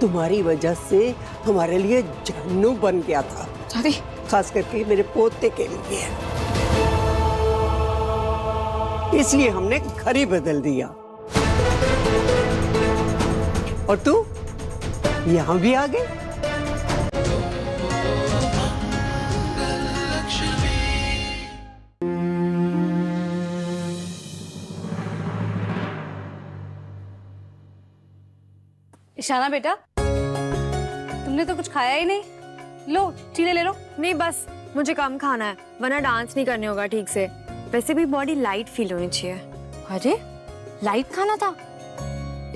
तुम्हारी वजह से हमारे लिए जहन्नुम बन गया था। दादी, खास करके मेरे पोते के लिए। इसलिए हमने घर ही बदल दिया। और तू यहां भी आ गई। इशाना बेटा, तुमने तो कुछ खाया ही नहीं। लो चीले ले लो। नहीं बस मुझे कम खाना है, वरना डांस नहीं करने होगा ठीक से। वैसे भी बॉडी लाइट फील होनी चाहिए। अरे लाइट खाना था?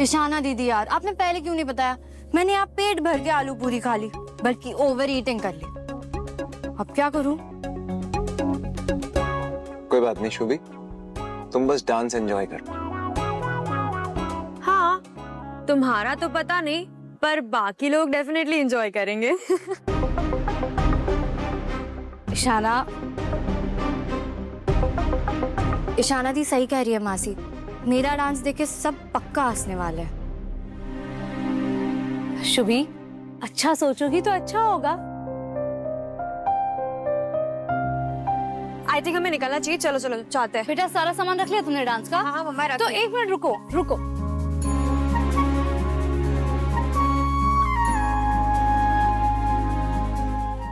इशाना दीदी यार, आपने पहले क्यों नहीं बताया? मैंने यहाँ पेट भर के आलू पूरी खा ली, बल्कि ओवर ईटिंग कर ली। अब क्या करूं? कोई बात नहीं शुभी, तुम बस डांस एंजॉय करो। हाँ, तुम्हारा तो पता नहीं, पर बाकी लोग डेफिनेटली एंजॉय करेंगे। इशाना दी सही कह रही है मासी, मेरा डांस देख के सब पक्का हंसने वाले हैं। शुभी, अच्छा सोचोगी तो अच्छा होगा। आई थिंक हमें निकलना चाहिए। चलो चलो चाहते हैं। बेटा सारा सामान रख लिया तुमने डांस का? हाँ मम्मा रख तो लिया। 1 मिनट रुको रुको।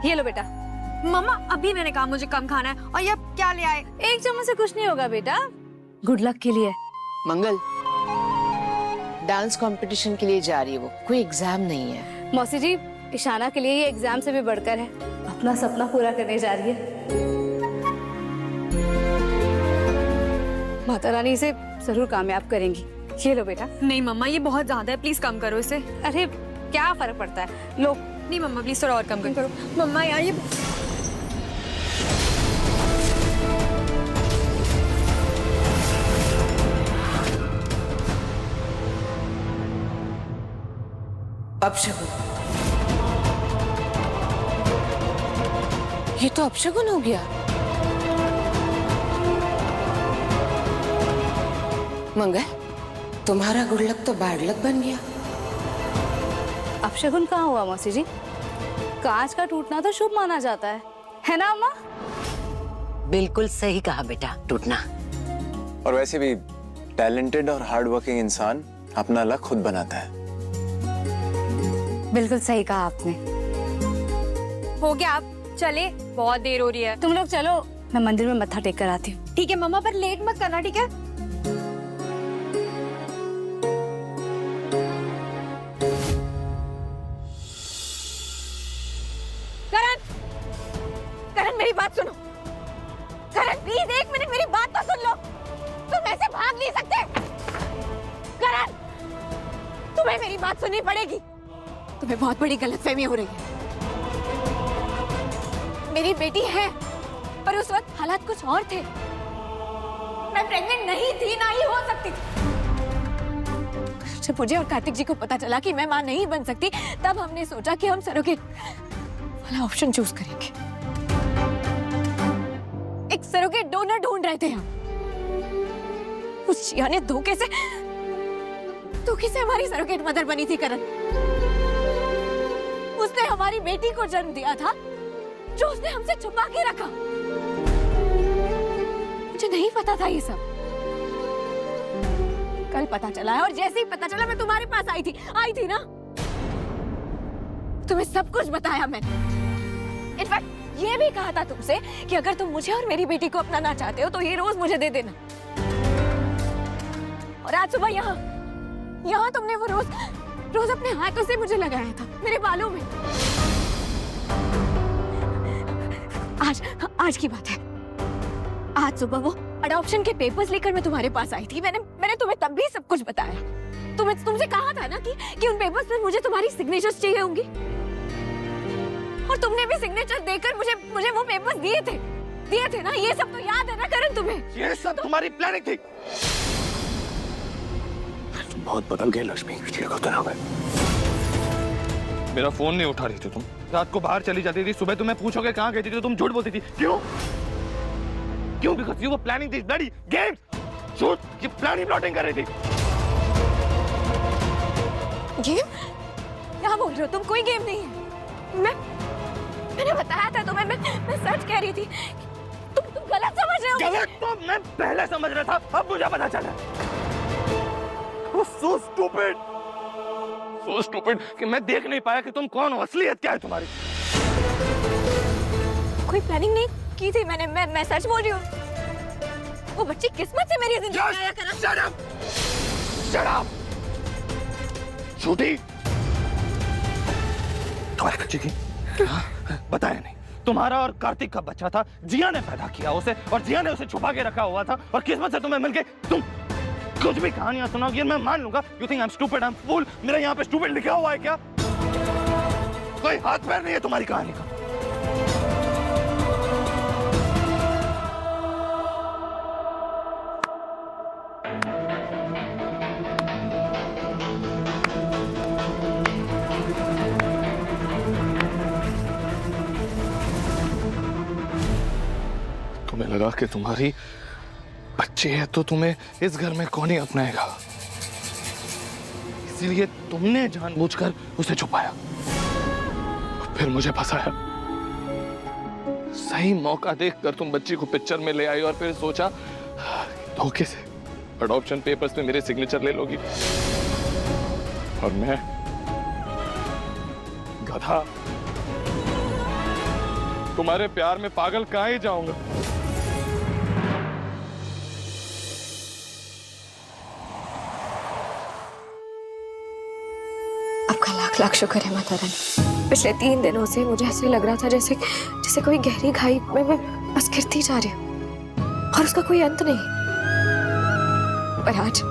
ये लो बेटा। मम्मा अभी मैंने कहा मुझे कम खाना है, और ये अब क्या ले आए? 1 चम्मच से कुछ नहीं होगा बेटा, गुड लक के लिए। मंगल, डांस कंपटीशन के लिए जा रही है वो, कोई एग्जाम नहीं है। मौसी जी, इशाना के लिए ये एग्जाम से भी बढ़कर है, अपना सपना पूरा करने जा रही है। माता रानी इसे जरूर कामयाब करेंगी। ये लो बेटा। नहीं मम्मा ये बहुत ज्यादा है, प्लीज कम करो इसे। अरे क्या फर्क पड़ता है, लो। नहीं मम्मा प्लीज थोड़ा और कम करो। मम्मा यार ये अपशगुन, ये तो अपशगुन हो गया। मंगल, तुम्हारा गुड लक तो बैड लक बन गया। अपशगुन कहाँ हुआ मौसी जी? कांच का टूटना तो शुभ माना जाता है ना अम्मा? बिल्कुल सही कहा बेटा, टूटना। और वैसे भी टैलेंटेड और हार्ड वर्किंग इंसान अपना लक खुद बनाता है। बिल्कुल सही कहा आपने। हो गया, आप चले, बहुत देर हो रही है। तुम लोग चलो, मैं मंदिर में मत्था टेक कर आती हूँ। ठीक है मम्मा, पर लेट मत करना, ठीक है? करण मेरी बात सुनो। करण प्लीज 1 मिनट मेरी बात तो सुन लो। तुम ऐसे भाग नहीं सकते। करण, तुम्हें मेरी बात सुननी पड़ेगी। तुम्हें बहुत बड़ी गलतफहमी हो रही है। मेरी बेटी है, पर उस वक्त हालात कुछ और थे। मैं प्रेग्नेंट नहीं थी, ना ही हो सकती थी। जब मुझे और कार्तिक जी को पता चला कि मैं मां नहीं बन सकती, तब हमने सोचा कि हम सरोगेट वाला ऑप्शन चूज करेंगे। एक सरोगेट डोनर ढूंढ रहे थे हम। उस जिया ने धोखे से हमारी सरोगेट मदर बनी थी करण। उसने हमारी बेटी को जन्म दिया था, जो उसने हमसे छुपा के रखा। मुझे नहीं पता था ये सब। कल पता चला है, और जैसे ही पता चला मैं तुम्हारे पास आई थी ना। तुम्हें सब कुछ बताया मैंने। इनफैक्ट ये भी कहा था तुमसे कि अगर तुम मुझे और मेरी बेटी को अपनाना चाहते हो तो ये रोज मुझे दे देना। और आज सुबह यहाँ तुमने वो रोज अपने हाथों से मुझे लगाया था, मेरे बालों में। आज की बात है। आज सुबह वो अडॉप्शन के पेपर्स लेकर मैं तुम्हारे पास आई थी। मैंने तुम्हें तब भी सब कुछ बताया। तुमसे कहा था ना कि उन पेपर्स में मुझे तुम्हारी सिग्नेचर्स चाहिए होंगी। और तुमने भी सिग्नेचर देकर मुझे वो पेपर्स दिए थे ना। ये सब तो याद है ना करण तुम्हें? ये सब तुम्हारी प्लानिंग थी। तुम बहुत बदल गए लक्ष्मी। मेरा फोन नहीं उठा रही थी तुम। रात को बाहर चली जाती थी, सुबह तुम्हें पूछोगे कहाँ गई थी तो तुम झूठ बोलती थी। क्यों? Because you were planning this bloody games. झूठ, ये प्लानिंग प्लॉटिंग कर रही थी। क्या बोल रहे हो तुम? कोई गेम नहीं है। मैंने बताया था तुम्हें, मैं सच कह रही थी। तुम गलत समझ रहे हो। गलत तो मैं पहले समझ रहा था, अब मुझे पता चला। So stupid, so stupid कि मैं देख नहीं पाया कि तुम कौन हो, असलियत क्या है तुम्हारी। कोई प्लानिंग नहीं की थी मैंने। मैं सच बोल रही हूँ। वो बच्ची किस्मत से मेरी जिंदगी में आया करा। Shut up! Shut up! झूठी। तुम्हारे बच्चे की बताया नहीं। तुम्हारा और कार्तिक का बच्चा था, जिया ने पैदा किया उसे, और जिया ने उसे छुपा के रखा हुआ था, और किस्मत से तुम्हें मिलके तुम कुछ भी कहानियां सुनाओगी मैं मान लूंगा। You think I am stupid, I am fool. मेरा यहाँ पे स्टूपिड लिखा हुआ है क्या? कोई हाथ पैर नहीं है तुम्हारी कहानी का। तुम्हें लगा कि तुम्हारी बच्ची है तो तुम्हें इस घर में कौन ही अपनाएगा, इसीलिए तुमने जानबूझकर उसे छुपाया, फिर मुझे फंसाया। सही मौका देखकर तुम बच्ची को पिक्चर में ले आई और फिर सोचा धोखे से अडॉप्शन पेपर्स में मेरे सिग्नेचर ले लोगी, और मैं गधा तुम्हारे प्यार में पागल कहाँ ही जाऊंगा। आपका लाख लाख शुक्र है माता रानी। पिछले 3 दिनों से मुझे ऐसे लग रहा था जैसे कोई गहरी खाई में मैं बस गिरती जा रही हूँ और उसका कोई अंत नहीं। पर आज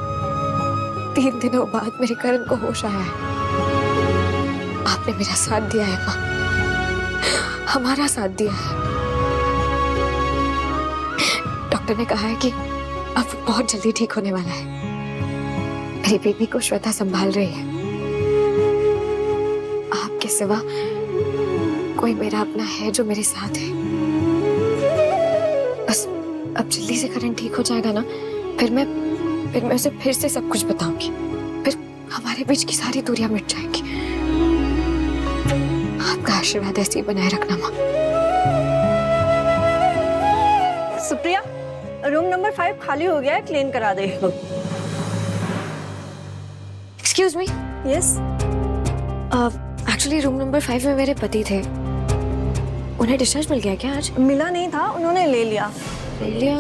3 दिनों बाद मेरे करण को होश आया है। आपने मेरा साथ दिया है माँ, हमारा साथ दिया है। डॉक्टर ने कहा है कि अब बहुत जल्दी ठीक होने वाला है। मेरी बेबी को श्वेता संभाल रही है। आपके सिवा कोई मेरा अपना है जो मेरे साथ है। बस अब जल्दी से करण ठीक हो जाएगा ना, फिर मैं उसे फिर से सब कुछ बताऊंगी। फिर हमारे बीच की सारी दूरियां मिट जाएंगी। आपका आशीर्वाद ऐसे ही बनाए रखना माँ। सुप्रिया, रूम नंबर 5 खाली हो गया है, क्लीन करा दे। Excuse me. Yes. Actually room number 5 में मेरे पति थे। उन्हें डिस्चार्ज मिल गया क्या आज? मिला नहीं था, उन्होंने ले लिया। ले लिया?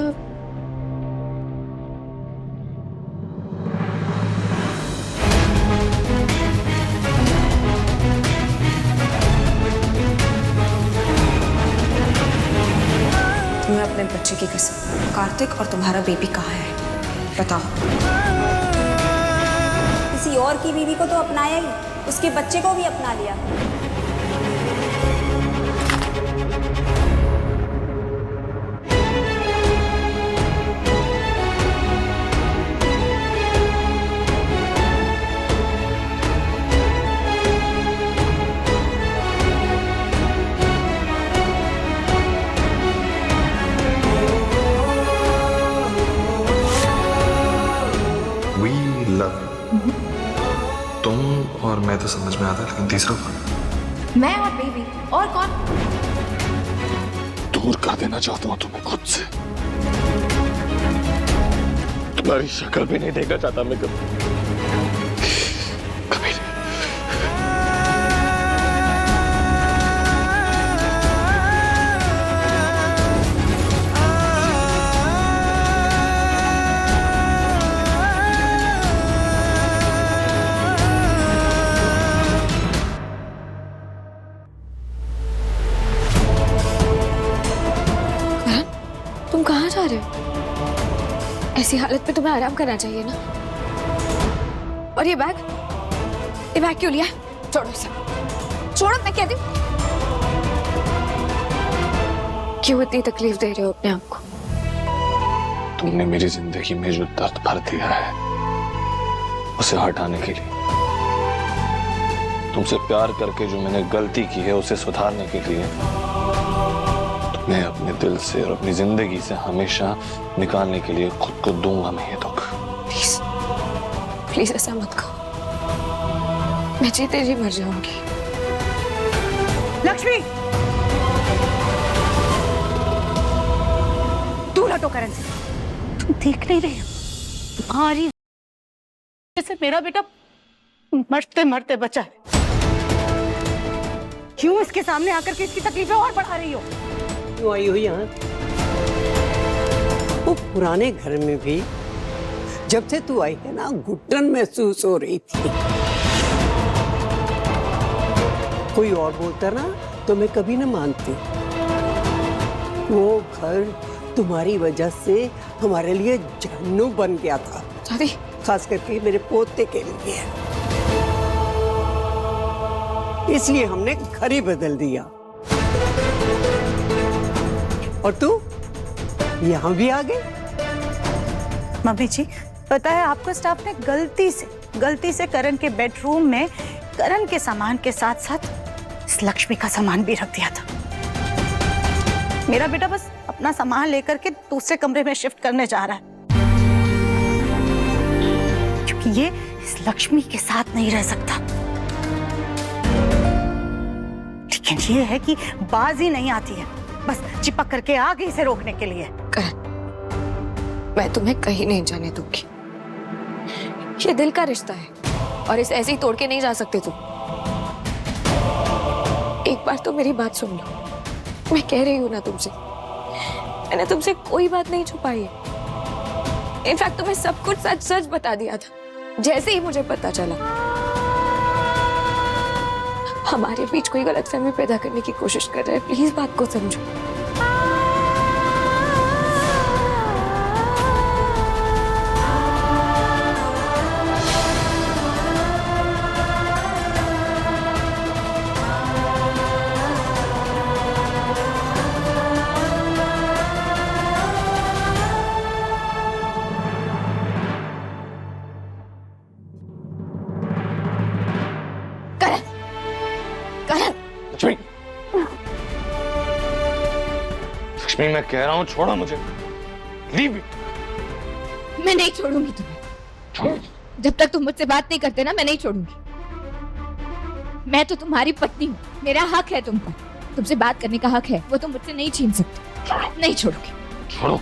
तुम्हें अपने बच्चे की कसम, कार्तिक और तुम्हारा बेबी कहाँ है बताओ। किसी और की बीवी को तो अपनाया ही, उसके बच्चे को भी अपना लिया। तुम और मैं तो समझ में आता है, लेकिन तीसरा कौन? मैं और बेबी, और कौन? दूर कर देना चाहता हूँ तुम्हें खुद से। तुम्हारी शक्ल भी नहीं देखना चाहता मैं कभी नहीं। तुम कहाँ जा रहे हो? ऐसी हालत में तुम्हें आराम करना चाहिए ना। और ये बैग क्यों लिया? छोड़ो इसे, छोड़ो मैं कहती हूँ। क्यों इतनी तकलीफ दे रहे हो अपने आप को? तुमने मेरी जिंदगी में जो दर्द भर दिया है उसे हटाने के लिए, तुमसे प्यार करके जो मैंने गलती की है उसे सुधारने के लिए, मैं अपने दिल से और अपनी जिंदगी से हमेशा निकालने के लिए खुद को दूंगा मैं ये दुख। प्लीज ऐसा मत कहो। मैं जीते जी मर जाऊंगी। लक्ष्मी, दूर हटो करण से। तुम देख नहीं रहे हो तुम्हारी जैसे मेरा बेटा मरते मरते बचा है। क्यों इसके सामने आकर के इसकी तकलीफें और बढ़ा रही हो? क्यों आई हो यहाँ? वो पुराने घर में भी जब से तू आई है ना, घुटन महसूस हो रही थी। कोई और बोलता ना तो मैं कभी न मानती। वो घर तुम्हारी वजह से हमारे लिए जहन्नुम बन गया था। दादी, खास करके मेरे पोते के लिए। इसलिए हमने घर ही बदल दिया। और तू यहाँ भी आ गई? मम्मी जी, पता है आपको स्टाफ ने गलती से करण के बेडरूम में करण के सामान के साथ साथ इस लक्ष्मी का सामान भी रख दिया था। मेरा बेटा बस अपना सामान लेकर के दूसरे कमरे में शिफ्ट करने जा रहा है, क्योंकि ये इस लक्ष्मी के साथ नहीं रह सकता। लेकिन ये है कि बाजी नहीं आती है, बस चिपक करके आ गई इसे रोकने के लिए। करण, मैं तुम्हें कहीं नहीं जाने दूंगी। ये दिल का रिश्ता है और इसे ऐसे ही तोड़ के नहीं जा सकते तुम। एक बार तो मेरी बात सुन लो। मैं कह रही हूं ना तुमसे, मैंने तुमसे कोई बात नहीं छुपाई है। इनफैक्ट तुम्हें सब कुछ सच सच बता दिया था जैसे ही मुझे पता चला। हमारे बीच कोई गलतफहमी पैदा करने की कोशिश कर रहा है। प्लीज बात को समझो। लक्ष्मी, लक्ष्मी मैं कह रहा हूँ छोड़ो मुझे। Leave me. मैं नहीं छोड़ूंगी तुम्हें। जब तक तुम मुझसे बात नहीं करते ना, मैं नहीं छोड़ूंगी। मैं तो तुम्हारी पत्नी हूँ, मेरा हक है तुम पर। तुमसे बात करने का हक है, वो तुम मुझसे नहीं छीन सकते। नहीं छोड़ूंगी। छोड़ो।